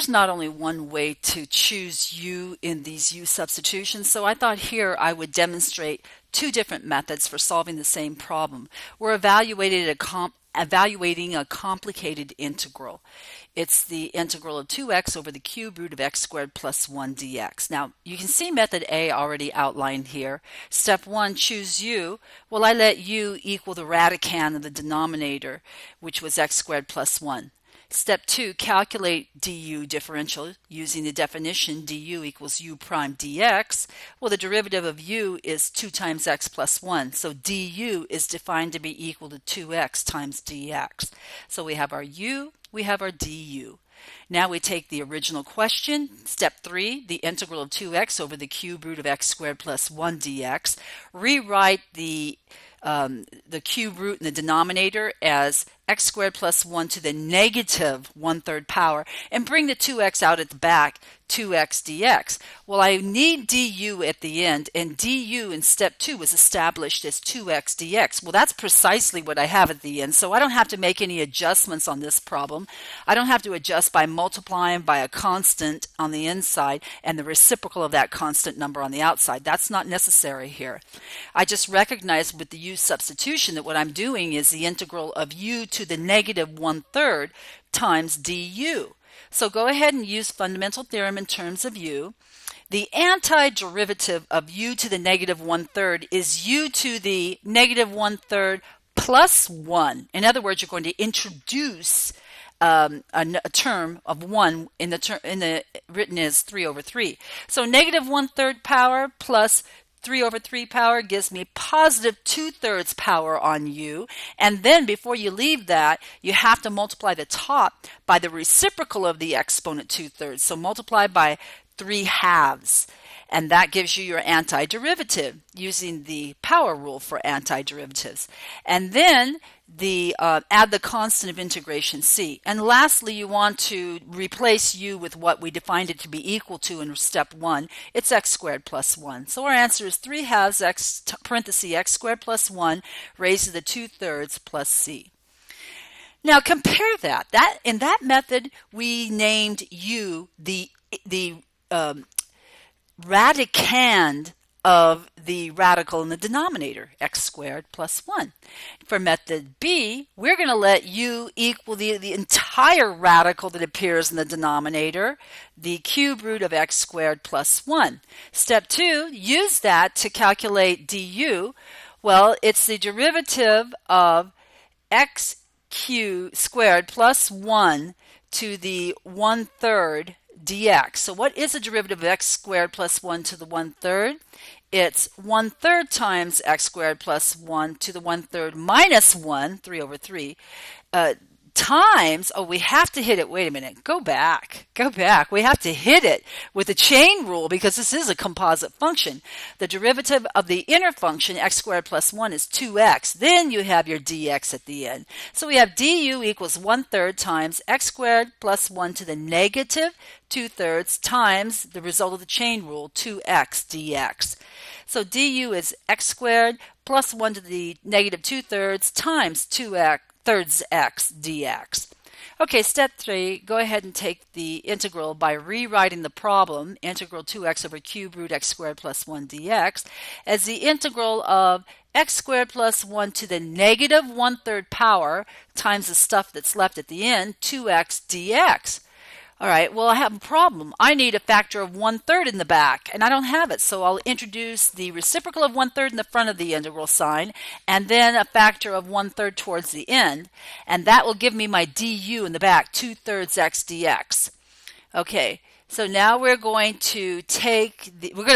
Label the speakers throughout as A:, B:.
A: there's not only one way to choose u in these u substitutions, so I thought here I would demonstrate two different methods for solving the same problem. We're evaluating a complicated integral. It's the integral of 2x over the cube root of x squared plus 1 dx. Now, you can see method A already outlined here. Step 1, choose u. Well, I let u equal the radicand of the denominator, which was x squared plus 1. Step 2, calculate du differential using the definition du equals u prime dx. Well, the derivative of u is 2 times x plus 1, so du is defined to be equal to 2x times dx. So we have our u, we have our du. Now we take the original question, step 3, the integral of 2x over the cube root of x squared plus 1 dx. Rewrite the cube root in the denominator as x squared plus 1 to the negative 1/3 power, and bring the 2x out at the back, 2x dx. Well, I need du at the end, and du in step 2 was established as 2x dx. Well, that's precisely what I have at the end, so I don't have to make any adjustments on this problem. I don't have to adjust by multiplying by a constant on the inside and the reciprocal of that constant number on the outside. That's not necessary here. I just recognize with the u substitution that what I'm doing is the integral of u to the negative 1/3 times du. So go ahead and use fundamental theorem in terms of u. The antiderivative of u to the negative 1/3 is u to the negative 1/3 plus 1. In other words, you're going to introduce a term of 1 in the written as 3 over 3. So negative 1/3 power plus 3 over 3 power gives me positive 2/3 power on u. And then before you leave that, you have to multiply the top by the reciprocal of the exponent 2/3. So multiply by 3/2. And that gives you your antiderivative using the power rule for antiderivatives. And then add the constant of integration c. And lastly, you want to replace u with what we defined it to be equal to in step 1. It's x squared plus 1. So our answer is 3/2 x parenthesis x squared plus 1 raised to the 2/3 plus c. Now compare that. In that method, we named u the radicand of the radical in the denominator, x squared plus 1. For method B, we're going to let u equal the entire radical that appears in the denominator, the cube root of x squared plus 1. Step 2, use that to calculate du. Well, it's the derivative of x squared plus 1 to the 1/3 dx. So what is the derivative of x squared plus 1 to the 1/3? It's 1/3 times x squared plus 1 to the 1/3 minus 1, 3 over 3, times, oh, we have to hit it, wait a minute, go back. We have to hit it with the chain rule because this is a composite function. The derivative of the inner function, x squared plus 1, is 2x. Then you have your dx at the end. So we have du equals 1/3 times x squared plus 1 to the negative 2/3 times the result of the chain rule, 2x dx. So du is x squared plus 1 to the negative 2/3 times 2/3 x dx. Okay, step 3, go ahead and take the integral by rewriting the problem, integral 2x over cube root x squared plus 1 dx, as the integral of x squared plus 1 to the negative 1/3 power times the stuff that's left at the end, 2x dx. All right, well, I have a problem. I need a factor of 1/3 in the back, and I don't have it. So I'll introduce the reciprocal of 1/3 in the front of the integral sign, and then a factor of 1/3 towards the end. And that will give me my du in the back, 2/3 x dx. Okay, so now we're going to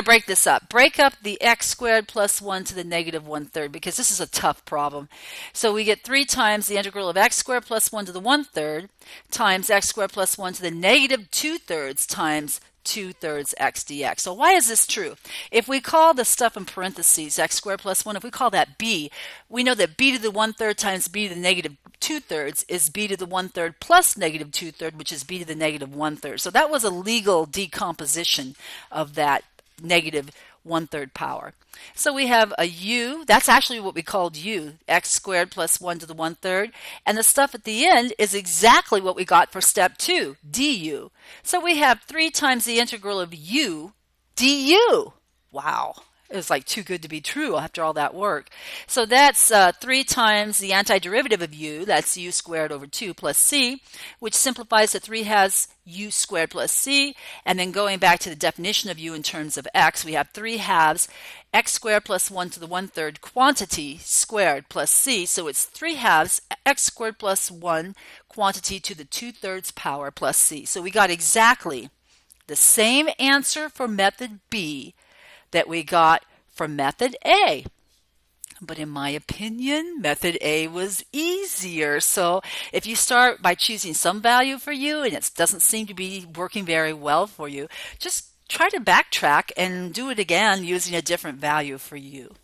A: break this up. Break up the x squared plus 1 to the negative 1/3 because this is a tough problem. So we get 3 times the integral of x squared plus 1 to the 1/3 times x squared plus 1 to the negative 2/3 times 2/3 x dx. So why is this true? If we call the stuff in parentheses x squared plus 1, if we call that b, we know that b to the 1/3 times b to the negative 2/3 is b to the 1/3 plus negative 2/3, which is b to the negative 1/3. So that was a legal decomposition of that negative 1/3 power. So we have a u, that's actually what we called u, x squared plus 1 to the 1/3. And the stuff at the end is exactly what we got for step 2, du. So we have 3 times the integral of u du. Wow. It was like too good to be true after all that work. So that's 3 times the antiderivative of u, that's u squared over 2 plus c, which simplifies to 3 halves u squared plus c. And then going back to the definition of u in terms of x, we have 3 halves x squared plus 1 to the 1/3 quantity squared plus c. So it's 3 halves x squared plus 1 quantity to the 2/3 power plus c. So we got exactly the same answer for method B that we got for method A. But in my opinion, method A was easier. So if you start by choosing some value for you and it doesn't seem to be working very well for you, just try to backtrack and do it again using a different value for you.